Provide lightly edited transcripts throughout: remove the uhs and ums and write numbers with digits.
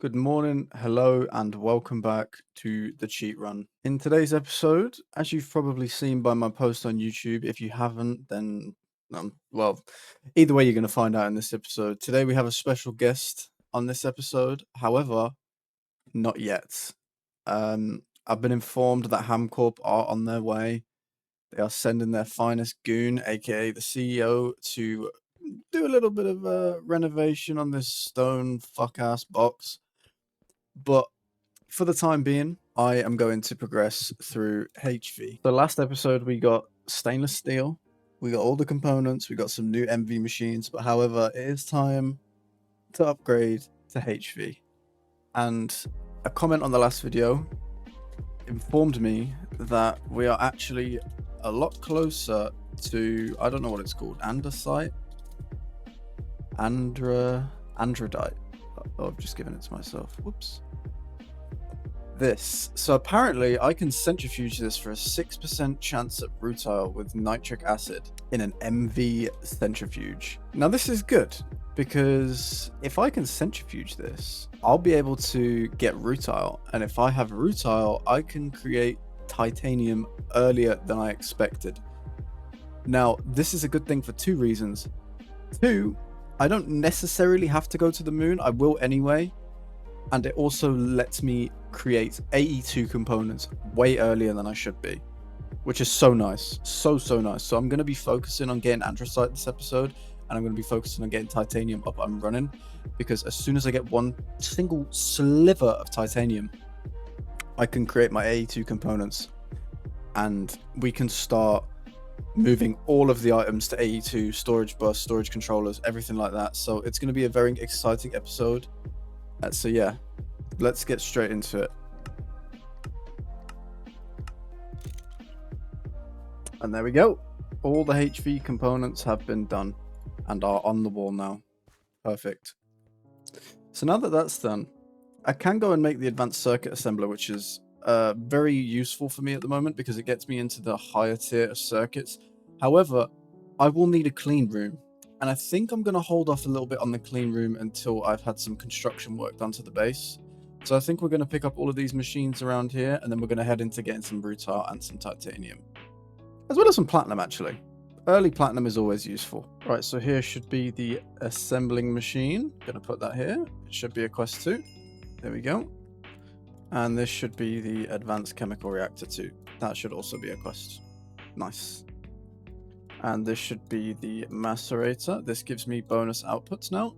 Good morning, hello, and welcome back to the Cheat Run. In today's episode, as you've probably seen by my post on YouTube, if you haven't, then, well, either way, you're going to find out in this episode. Today, we have a special guest on this episode. However, not yet. I've been informed that HamCorp are on their way. They are sending their finest goon, aka the CEO, to do a little bit of a renovation on this stone fuck-ass box. But for the time being, I am going to progress through HV. The last episode, we got stainless steel, we got all the components, we got some new MV machines, but however, it is time to upgrade to HV. And a comment on the last video informed me that we are actually a lot closer to, I don't know what it's called, andesite? Androdite. Oh, I've just given it to myself. Whoops. So apparently I can centrifuge this for a 6% chance at rutile with nitric acid in an MV centrifuge. Now this is good because if I can centrifuge this, I'll be able to get rutile, and if I have rutile, I can create titanium earlier than I expected. Now this is a good thing for two reasons. Two, I don't necessarily have to go to the moon. I will anyway. And it also lets me create AE2 components way earlier than I should be, which is so nice. So nice. So I'm going to be focusing on getting anthracite this episode, and I'm going to be focusing on getting titanium up and running, because as soon as I get one single sliver of titanium, I can create my AE2 components, and we can start moving all of the items to AE2, storage bus, storage controllers, everything like that. So it's going to be a very exciting episode. So yeah, let's get straight into it. And there we go. All the HV components have been done and are on the wall now. Perfect. So now that that's done, I can go and make the advanced circuit assembler, which is very useful for me at the moment because it gets me into the higher tier of circuits. However, I will need a clean room. And I think I'm going to hold off a little bit on the clean room until I've had some construction work done to the base. So I think we're going to pick up all of these machines around here, and then we're going to head into getting some rutile and some titanium. As well as some platinum, actually. Early platinum is always useful. Right, so here should be the assembling machine. Going to put that here. It should be a quest 2. There we go. And this should be the advanced chemical reactor 2. That should also be a quest. Nice. And this should be the macerator. This gives me bonus outputs now.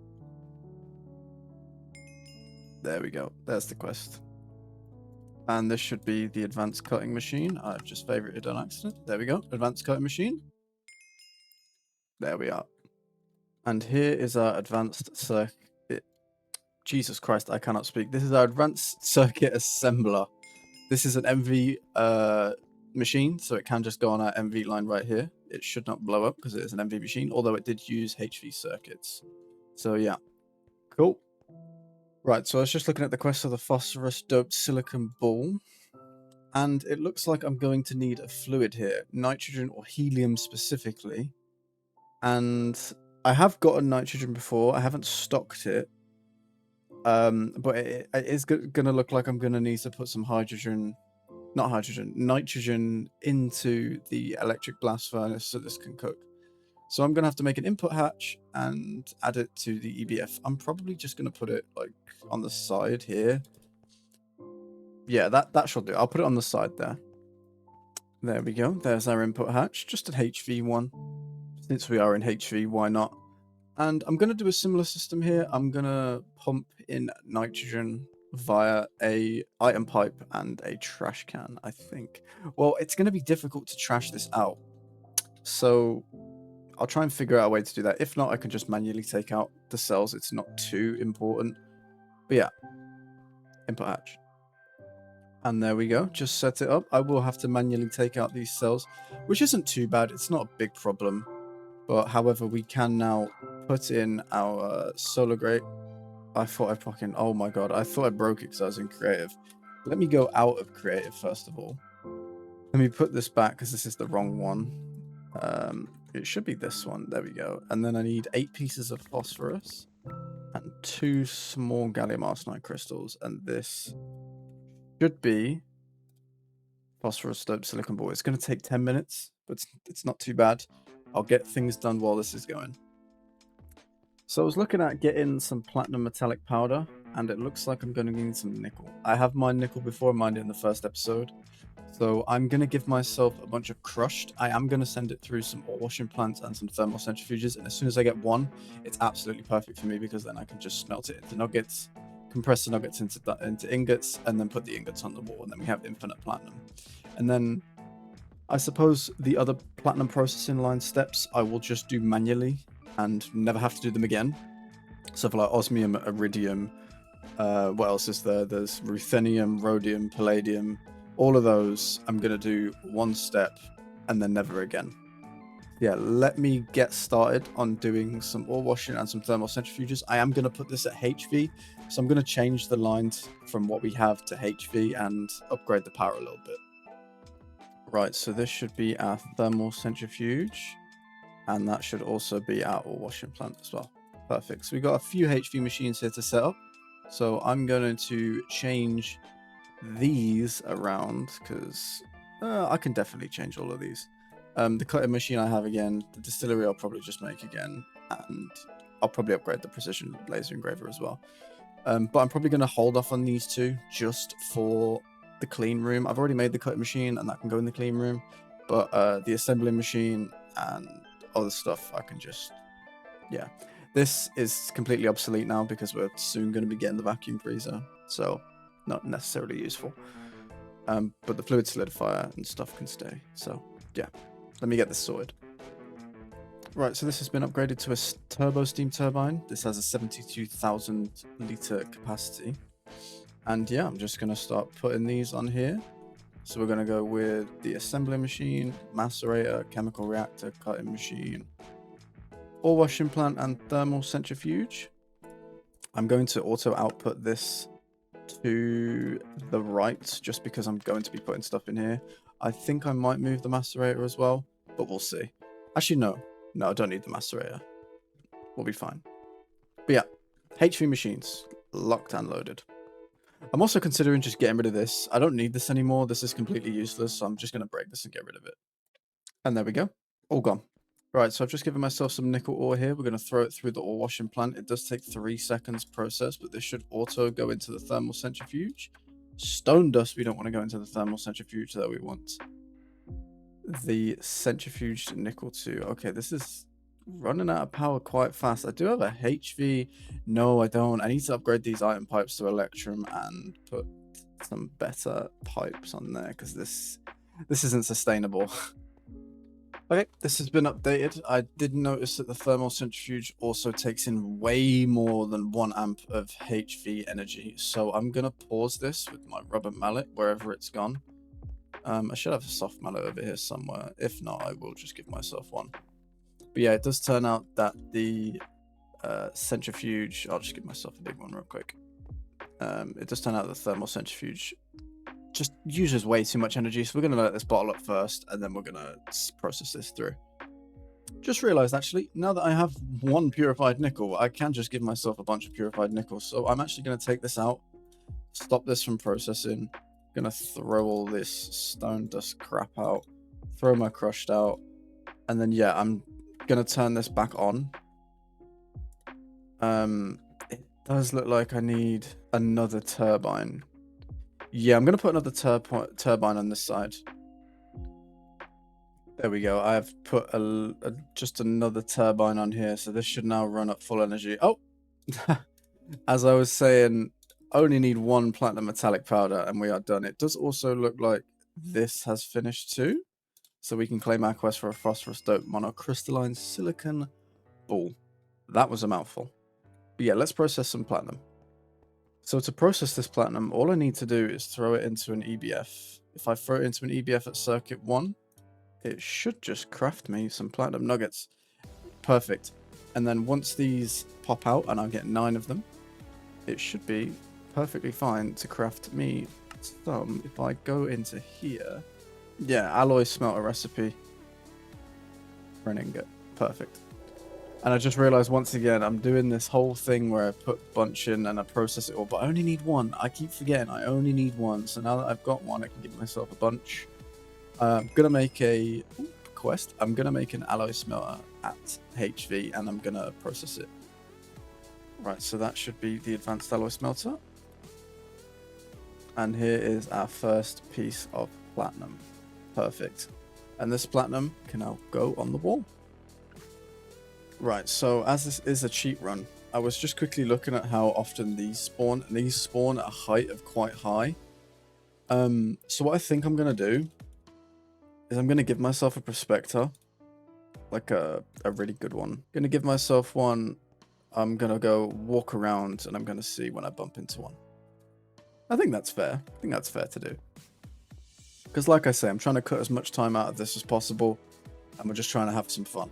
There we go. There's the quest. And this should be the advanced cutting machine. I've just favorited on accident. There we go. Advanced cutting machine. There we are. And here is our advanced circuit. Jesus Christ, I cannot speak. This is our advanced circuit assembler. This is an MV machine, so it can just go on our MV line right here. It should not blow up because it is an MV machine, although it did use HV circuits. So yeah, cool. Right, so I was just looking at the quest of the phosphorus doped silicon ball, and it looks like I'm going to need a fluid here, nitrogen or helium specifically. And I have gotten nitrogen before. I haven't stocked it, but it is going to look like I'm going to need to put some nitrogen into the electric blast furnace so this can cook. So I'm going to have to make an input hatch and add it to the EBF. I'm probably just going to put it like on the side here. Yeah, that should do. I'll put it on the side there. There we go. There's our input hatch. Just an HV one. Since we are in HV, why not? And I'm going to do a similar system here. I'm going to pump in nitrogen via a item pipe and a trash can, I think. Well, it's going to be difficult to trash this out. So I'll try and figure out a way to do that. If not, I can just manually take out the cells. It's not too important. But yeah, input hatch. And there we go. Just set it up. I will have to manually take out these cells, which isn't too bad. It's not a big problem. But however, we can now put in our solar grate. I thought I fucking... Oh my god. I thought I broke it because I was in creative. Let me go out of creative first of all. Let me put this back because this is the wrong one. It should be this one. There we go. And then I need 8 pieces of phosphorus. and 2 small gallium arsenide crystals, and this should be phosphorus doped silicon ball. It's going to take 10 minutes, but it's not too bad. I'll get things done while this is going. So I was looking at getting some platinum metallic powder, and it looks like I'm going to need some nickel. I have mined nickel before, I mined it in the first episode. So I'm going to give myself a bunch of crushed. I am going to send it through some ore washing plants and some thermal centrifuges. And as soon as I get one, it's absolutely perfect for me, because then I can just smelt it into nuggets, compress the nuggets into ingots, and then put the ingots on the wall. And then we have infinite platinum. And then I suppose the other platinum processing line steps I will just do manually and never have to do them again. So for like osmium, iridium, what else is there? There's ruthenium, rhodium, palladium. All of those I'm going to do one step and then never again. Yeah, let me get started on doing some ore washing and some thermal centrifuges. I am going to put this at HV, so I'm going to change the lines from what we have to HV and upgrade the power a little bit. Right, so this should be our thermal centrifuge, and that should also be our ore washing plant as well. Perfect. So we've got a few HV machines here to set up. So I'm going to change these around, because I can definitely change all of these. The cutting machine I have again, the distillery I'll probably just make again, and I'll probably upgrade the precision laser engraver as well. But I'm probably going to hold off on these two just for the clean room. I've already made the cutting machine and that can go in the clean room, but the assembling machine and other stuff I can just, yeah. This is completely obsolete now because we're soon going to be getting the vacuum freezer, so not necessarily useful. But the fluid solidifier and stuff can stay. So yeah, let me get this sorted. Right, so this has been upgraded to a turbo steam turbine. This has a 72,000 litre capacity. And yeah, I'm just going to start putting these on here. So we're going to go with the assembly machine, macerator, chemical reactor, cutting machine, ore washing plant, and thermal centrifuge. I'm going to auto output this to the right, just because I'm going to be putting stuff in here. I think I might move the macerator as well, but we'll see. Actually, no, I don't need the macerator. We'll be fine. But yeah, HV machines, locked and loaded. I'm also considering just getting rid of this. I don't need this anymore. This is completely useless, so I'm just going to break this and get rid of it. And there we go. All gone. Right, so I've just given myself some nickel ore here. We're going to throw it through the ore washing plant. It does take 3 seconds process, but this should auto go into the thermal centrifuge. Stone dust, we don't want to go into the thermal centrifuge, though. We want the centrifuge nickel too. Okay, this is running out of power quite fast. I do have a HV. No, I don't. I need to upgrade these iron pipes to electrum and put some better pipes on there, because this isn't sustainable. Okay, this has been updated. I did notice that the thermal centrifuge also takes in way more than 1 amp of HV energy. So I'm going to pause this with my rubber mallet wherever it's gone. I should have a soft mallet over here somewhere. If not, I will just give myself one. But yeah, it does turn out that the centrifuge... I'll just give myself a big one real quick. It does turn out the thermal centrifuge just uses way too much energy, so we're going to let this bottle up first, and then we're going to process this through. Just realized, actually, now that I have 1 purified nickel, I can just give myself a bunch of purified nickel. So I'm actually going to take this out, stop this from processing, going to throw all this stone dust crap out, throw my crushed out, and then yeah, I'm going to turn this back on. It does look like I need another turbine. Yeah, I'm going to put another turbine on this side. There we go. I have put just another turbine on here, so this should now run at full energy. Oh, as I was saying, only need 1 platinum metallic powder, and we are done. It does also look like this has finished too, so we can claim our quest for a phosphorus doped monocrystalline silicon ball. That was a mouthful. But yeah, let's process some platinum. So to process this platinum, all I need to do is throw it into an EBF. If I throw it into an EBF at circuit 1, it should just craft me some platinum nuggets. Perfect. And then once these pop out, and I'll get 9 of them, it should be perfectly fine to craft me some. If I go into here, yeah, alloy smelter recipe for an ingot. Perfect. And I just realized once again, I'm doing this whole thing where I put a bunch in and I process it all, but I only need one. I keep forgetting I only need one. So now that I've got one, I can give myself a bunch. I'm going to make a quest. I'm going to make an alloy smelter at HV and I'm going to process it. Right, so that should be the advanced alloy smelter. And here is our first piece of platinum. Perfect. And this platinum can now go on the wall. Right, so as this is a cheat run, I was just quickly looking at how often these spawn, and these spawn at a height of quite high. So what I think I'm going to do is I'm going to give myself a prospector, like a really good one. I'm going to give myself one. I'm going to go walk around and I'm going to see when I bump into one. I think that's fair. I think that's fair to do. Because like I say, I'm trying to cut as much time out of this as possible. And we're just trying to have some fun.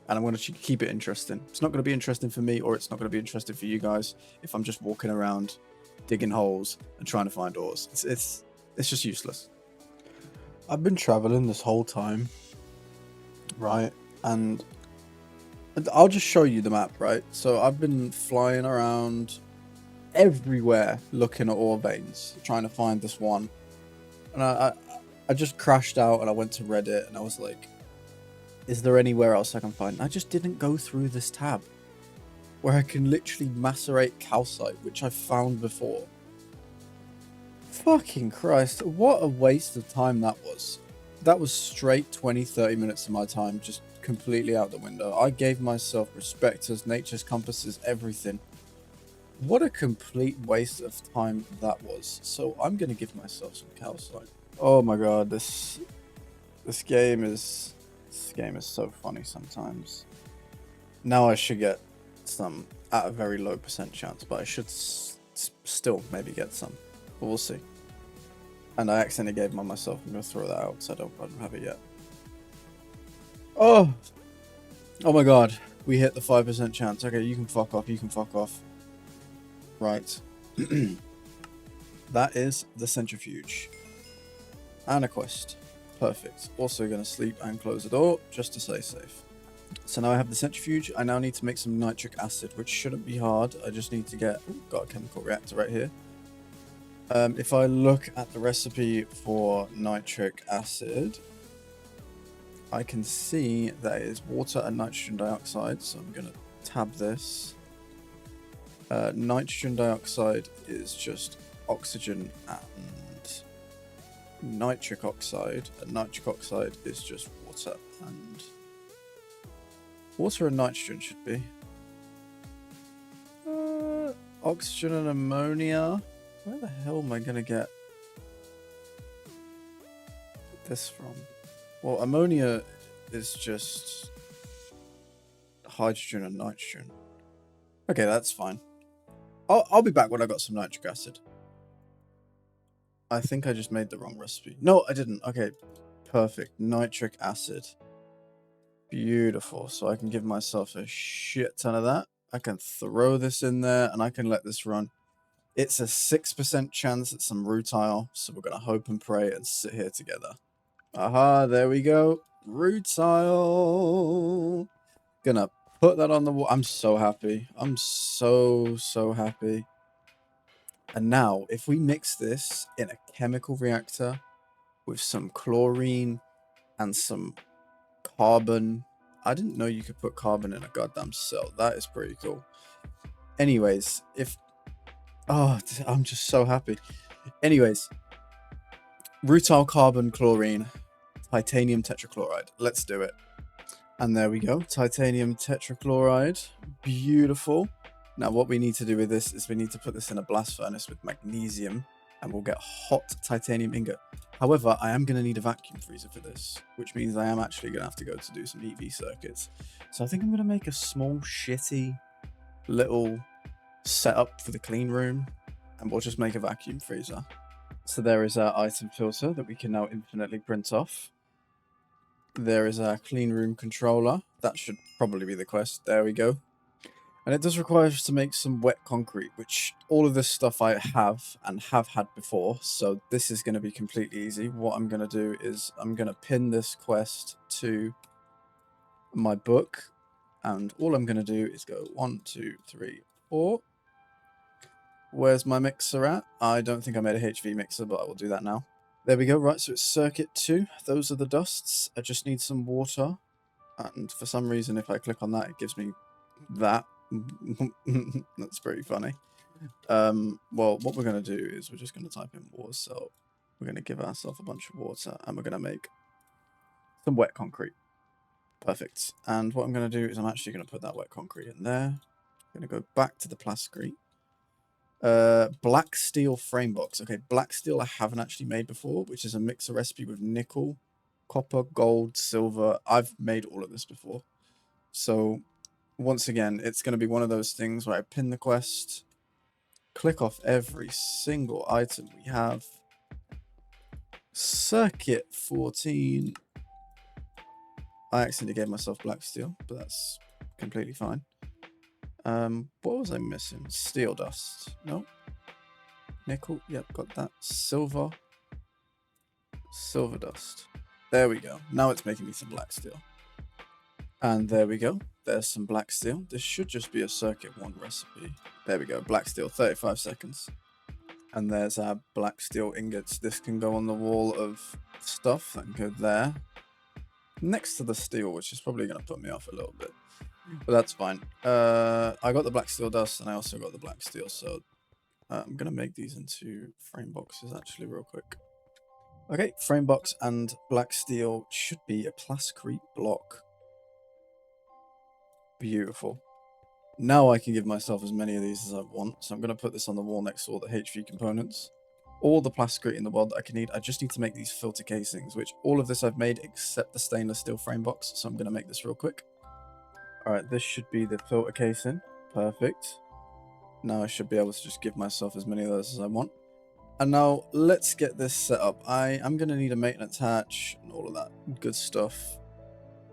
And I'm going to keep it interesting. It's not going to be interesting for me, or it's not going to be interesting for you guys if I'm just walking around, digging holes, and trying to find ores. It's just useless. I've been traveling this whole time, right? And I'll just show you the map, right? So I've been flying around everywhere looking at ore veins, trying to find this one. And I just crashed out and I went to Reddit and I was like, is there anywhere else I can find? I just didn't go through this tab where I can literally macerate calcite, which I found before. Fucking Christ, what a waste of time that was. That was straight 20-30 minutes of my time just completely out the window. I gave myself prospectors, nature's compasses, everything. What a complete waste of time that was. So I'm going to give myself some calcite. Oh my god, this game is so funny sometimes. Now I should get some at a very low % chance, but I should still maybe get some. But we'll see. And I accidentally gave them on myself. I'm going to throw that out because I don't have it yet. Oh my god. We hit the 5% chance. Okay, you can fuck off. You can fuck off. Right. That is the centrifuge. And a quest. Perfect. Also going to sleep and close the door just to stay safe. So now I have the centrifuge. I now need to make some nitric acid, which shouldn't be hard. I just need to get... Ooh, got a chemical reactor right here. If I look at the recipe for nitric acid, I can see that it is water and nitrogen dioxide. So I'm going to tab this. Nitrogen dioxide is just oxygen and nitric oxide, and nitric oxide is just water and nitrogen should be. Oxygen and ammonia. Where the hell am I gonna get this from? Well, ammonia is just hydrogen and nitrogen. Okay, that's fine. I'll be back when I got some nitric acid. I think I just made the wrong recipe. No, I didn't. Okay, perfect. Nitric acid. Beautiful. So I can give myself a shit ton of that. I can throw this in there and I can let this run. It's a 6% chance at some rutile. So we're going to hope and pray and sit here together. Aha, there we go. Rutile. Gonna put that on the wall. I'm so happy. I'm so happy. And now, if we mix this in a chemical reactor with some chlorine and some carbon. I didn't know you could put carbon in a goddamn cell. That is pretty cool. Anyways, oh, I'm just so happy. Anyways, rutile, carbon, chlorine, titanium tetrachloride. Let's do it. And there we go. Titanium tetrachloride. Beautiful. Now what we need to do with this is we need to put this in a blast furnace with magnesium and we'll get hot titanium ingot. However, I am going to need a vacuum freezer for this, which means I am actually going to have to go to do some EV circuits. So I think I'm going to make a small shitty little setup for the clean room and we'll just make a vacuum freezer. So there is our item filter that we can now infinitely print off. There is our clean room controller. That should probably be the quest. There we go. And it does require us to make some wet concrete, which all of this stuff I have and have had before. So this is going to be completely easy. What I'm going to do is I'm going to pin this quest to my book. And all I'm going to do is go 1, 2, 3, 4. Where's my mixer at? I don't think I made a HV mixer, but I will do that now. There we go. Right, so it's circuit 2. Those are the dusts. I just need some water. And for some reason, if I click on that, it gives me that. That's pretty funny. Well, what we're going to do is we're just going to type in water. So we're going to give ourselves a bunch of water, and we're going to make some wet concrete. Perfect. And what I'm going to do is I'm actually going to put that wet concrete in there. I'm going to go back to the plasticrete. Black steel frame box. Okay, black steel I haven't actually made before, which is a mixer recipe with nickel, copper, gold, silver. I've made all of this before. So once again, it's going to be one of those things where I pin the quest, click off every single item we have. Circuit 14. I accidentally gave myself black steel, but that's completely fine. What was I missing? Steel dust. No. Nickel. Yep, got that. Silver. Silver dust. There we go. Now it's making me some black steel. And there we go. There's some black steel. This should just be a circuit 1 recipe. There we go. Black steel, 35 seconds. And there's our black steel ingots. This can go on the wall of stuff. That can go there. Next to the steel, which is probably going to put me off a little bit. But that's fine. I got the black steel dust, and I also got the black steel. So I'm going to make these into frame boxes, actually, real quick. Okay, frame box and black steel should be a plasticrete block. Beautiful. Now I can give myself as many of these as I want. So I'm going to put this on the wall next to all the HV components. All the plasticrete in the world that I can need. I just need to make these filter casings, which all of this I've made except the stainless steel frame box. So I'm going to make this real quick. Alright, this should be the filter casing. Perfect. Now I should be able to just give myself as many of those as I want. And now let's get this set up. I'm going to need a maintenance hatch and all of that good stuff.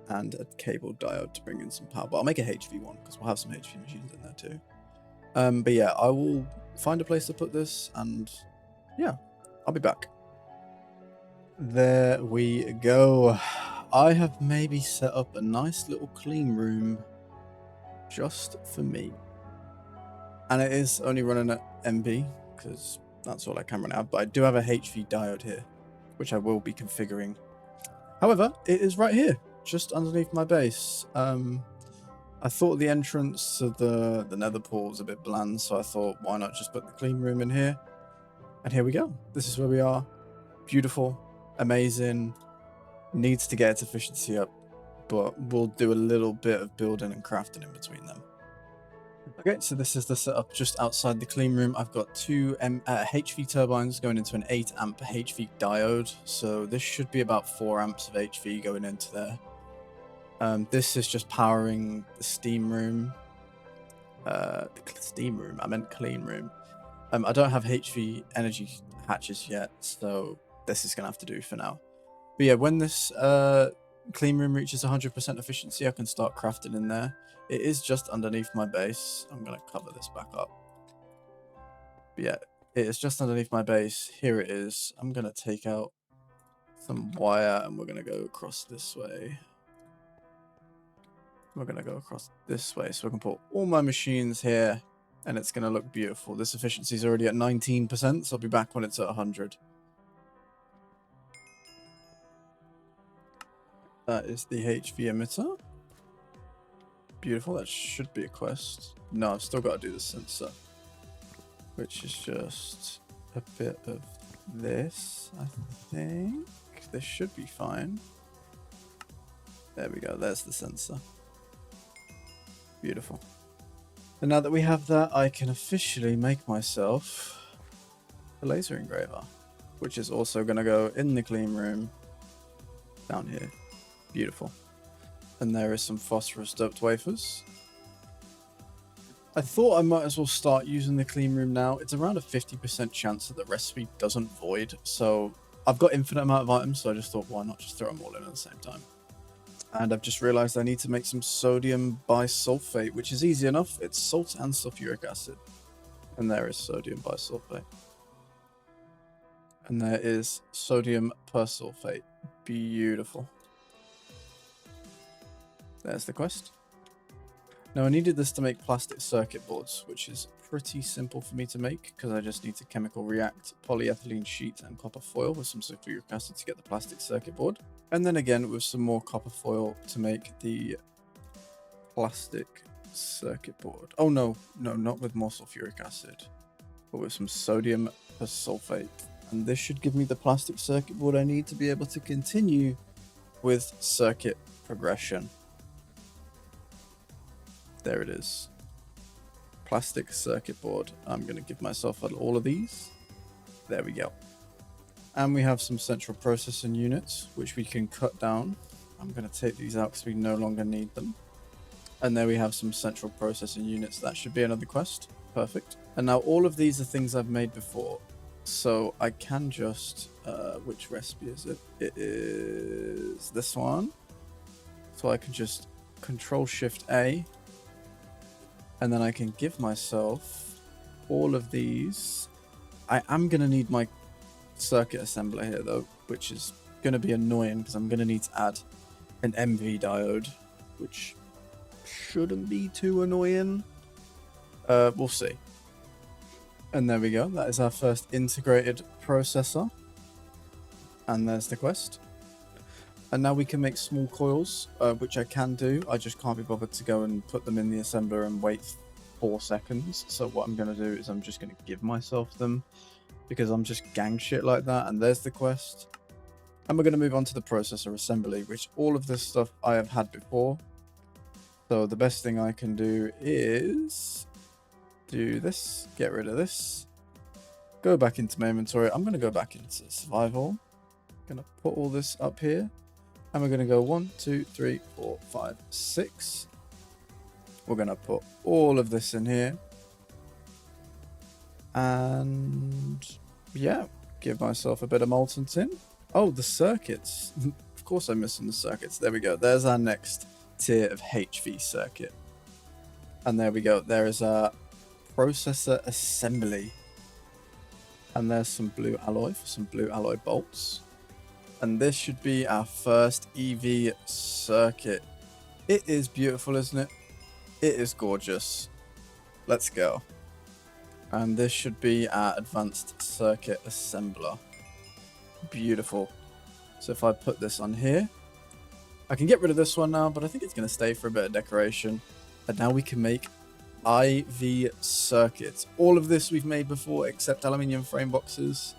And a cable diode to bring in some power. But I'll make a HV one because we'll have some HV machines in there too. But yeah, I will find a place to put this, and yeah, I'll be back. There we go. I have maybe set up a nice little clean room just for me. And it is only running at MB because that's all I can run out. But I do have a HV diode here, which I will be configuring. However, it is right here, just underneath my base. I thought the entrance to the nether pool was a bit bland, so I thought, why not just put the clean room in here? And here we go. This is where we are. Beautiful, amazing. Needs to get its efficiency up, but we'll do a little bit of building and crafting in between them. Okay, so this is the setup just outside the clean room. I've got two HV turbines going into an 8 amp HV diode, so this should be about 4 amps of HV going into there. This is just powering the steam room. Steam room, I meant clean room. I don't have HV energy hatches yet, so this is going to have to do for now. But yeah, when this clean room reaches 100% efficiency, I can start crafting in there. It is just underneath my base. I'm going to cover this back up. But yeah, it is just underneath my base. Here it is. I'm going to take out some wire, and we're going to go across this way. We're going to go across this way, so we can put all my machines here, and it's going to look beautiful. This efficiency is already at 19%, so I'll be back when it's at 100. That is the HV emitter. Beautiful. That should be a quest. No, I've still got to do the sensor, which is just a bit of this, I think. This should be fine. There we go. There's the sensor. Beautiful. And now that we have that, I can officially make myself a laser engraver, which is also going to go in the clean room down here. Beautiful. And there is some phosphorus doped wafers. I thought I might as well start using the clean room now. It's around a 50% chance that the recipe doesn't void. So I've got infinite amount of items, so I just thought, why not just throw them all in at the same time? And I've just realized I need to make some sodium bisulfate, which is easy enough. It's salt and sulfuric acid. And there is sodium bisulfate. And there is sodium persulfate. Beautiful. There's the quest. Now I needed this to make plastic circuit boards, which is pretty simple for me to make because I just need to chemical react polyethylene sheet and copper foil with some sulfuric acid to get the plastic circuit board. And then again with some more copper foil to make the plastic circuit board. Oh no, not with more sulfuric acid, but with some sodium persulfate. And this should give me the plastic circuit board I need to be able to continue with circuit progression. There it is. Plastic circuit board. I'm going to give myself all of these. There we go. And we have some central processing units, which we can cut down. I'm going to take these out because we no longer need them. And there we have some central processing units. That should be another quest. Perfect. And now all of these are things I've made before. So I can just... which recipe is it? It is this one. So I can just Control-Shift-A. And then I can give myself all of these. I am going to need my circuit assembler here, though, which is going to be annoying because I'm going to need to add an MV diode, which shouldn't be too annoying. We'll see. And there we go. That is our first integrated processor. And there's the quest. And now we can make small coils, which I can do. I just can't be bothered to go and put them in the assembler and wait 4 seconds. So what I'm going to do is I'm just going to give myself them because I'm just gang shit like that. And there's the quest. And we're going to move on to the processor assembly, which all of this stuff I have had before. So the best thing I can do is do this, get rid of this, go back into my inventory. I'm going to go back into survival. I'm going to put all this up here. And we're going to go 1, 2, 3, 4, 5, 6. We're going to put all of this in here. And yeah, give myself a bit of molten tin. Oh, the circuits. Of course I'm missing the circuits. There we go. There's our next tier of HV circuit. And there we go. There is our processor assembly. And there's some blue alloy for some blue alloy bolts. And this should be our first EV circuit. It is beautiful, isn't it? It is gorgeous. Let's go. And this should be our advanced circuit assembler. Beautiful. So if I put this on here, I can get rid of this one now, but I think it's going to stay for a bit of decoration. And now we can make IV circuits. All of this we've made before except aluminium frame boxes.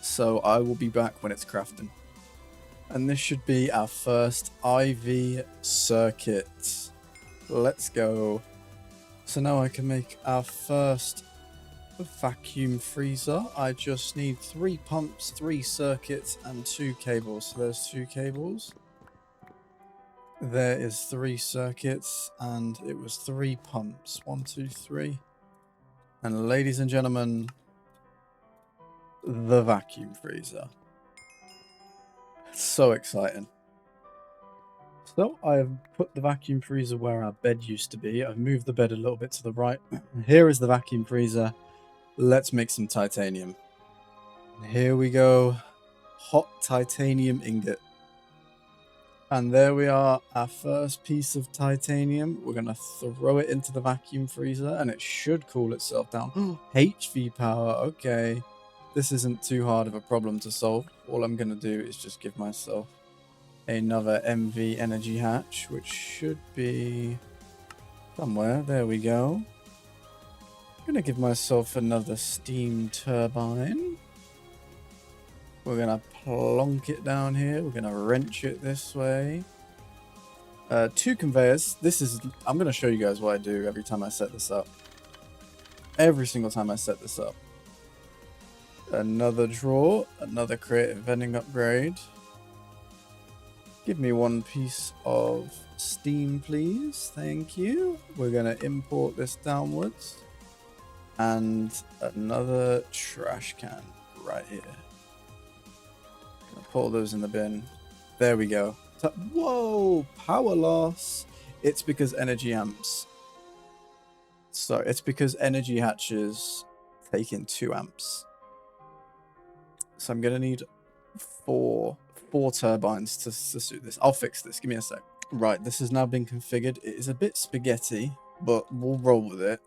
So I will be back when it's crafting. And this should be our first IV circuit. Let's go. So now I can make our first vacuum freezer. I just need 3 pumps, 3 circuits, and 2 cables. So there's 2 cables. There is 3 circuits, and it was 3 pumps. 1, 2, 3. And ladies and gentlemen, the vacuum freezer. So exciting. So I have put the vacuum freezer where our bed used to be. I've moved the bed a little bit to the right. Here is the vacuum freezer. Let's make some titanium. Here we go. Hot titanium ingot. And there we are, our first piece of titanium. We're going to throw it into the vacuum freezer and it should cool itself down. HV power, okay. This isn't too hard of a problem to solve. All I'm going to do is just give myself another MV energy hatch, which should be somewhere. There we go. I'm going to give myself another steam turbine. We're going to plonk it down here. We're going to wrench it this way. 2 conveyors. I'm going to show you guys what I do every time I set this up. Every single time I set this up. Another drawer. Another creative vending upgrade. Give me 1 piece of steam, please. Thank you. We're going to import this downwards. And another trash can right here. Put all those in the bin. There we go. Whoa! Power loss. It's because energy amps. So it's because energy hatches take in 2 amps. So I'm going to need 4 turbines to suit this. I'll fix this. Give me a sec. Right, this has now been configured. It is a bit spaghetti. but we'll roll with it.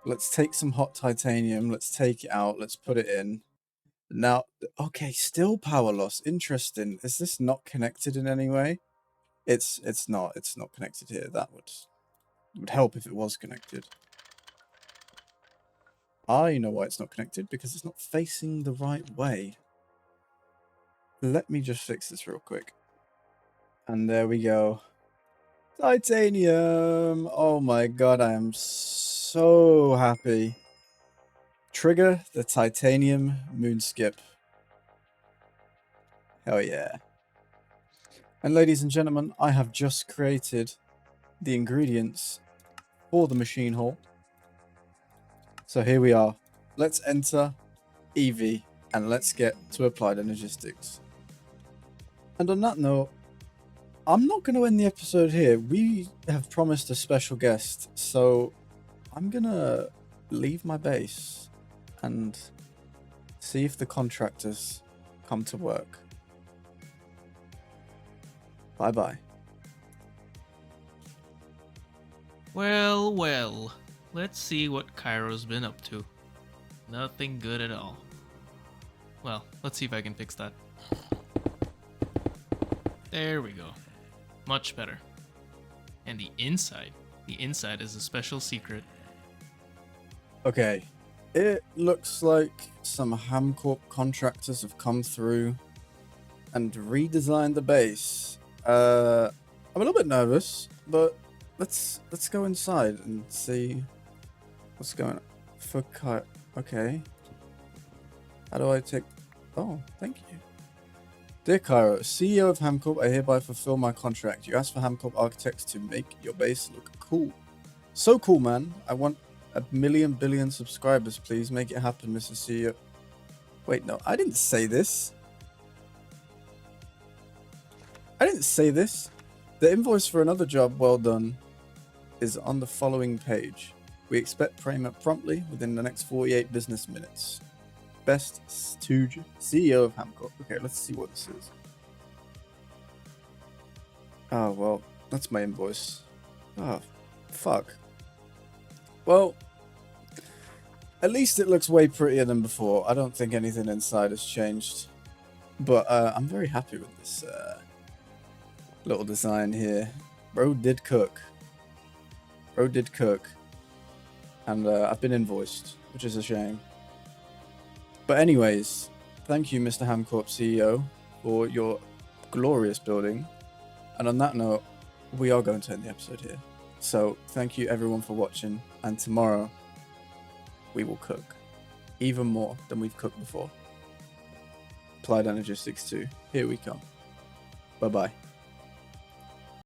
Let's take some hot titanium. Let's take it out. Let's put it in. Now, okay, still power loss. Interesting. Is this not connected in any way? It's not. It's not connected here. That would help if it was connected. I know why it's not connected, because it's not facing the right way. Let me just fix this real quick. And there we go. Titanium! Oh my god, I am so happy. Trigger the titanium moonskip. Hell yeah. And ladies and gentlemen, I have just created the ingredients for the machine hall. So here we are. Let's enter EV and let's get to applied energistics. And on that note, I'm not going to end the episode here. We have promised a special guest, so I'm going to leave my base and see if the contractors come to work. Bye-bye. Well, well. Let's see what Cairo's been up to. Nothing good at all. Well, let's see if I can fix that. There we go. Much better. And the inside is a special secret. Okay, it looks like some HamCorp contractors have come through and redesigned the base. I'm a little bit nervous, but let's go inside and see what's going on. For okay. How do I take? Oh, thank you. Dear Cairo, CEO of HamCorp, I hereby fulfill my contract. You asked for HamCorp architects to make your base look cool. So cool, man. I want 1 billion subscribers. Please make it happen, Mr. CEO. Wait, no, I didn't say this. I didn't say this. The invoice for another job well done is on the following page. We expect payment promptly within the next 48 business minutes. Best Stooge, CEO of HamCorp. Okay, let's see what this is. Oh, well, that's my invoice. Oh, fuck. Well, at least it looks way prettier than before. I don't think anything inside has changed. But I'm very happy with this little design here. Bro did cook. And I've been invoiced, which is a shame. But anyways, thank you, Mr. HamCorp CEO, for your glorious building. And on that note, we are going to end the episode here. So thank you everyone for watching. And tomorrow, we will cook even more than we've cooked before. Applied Energistics 2. Here we come. Bye-bye.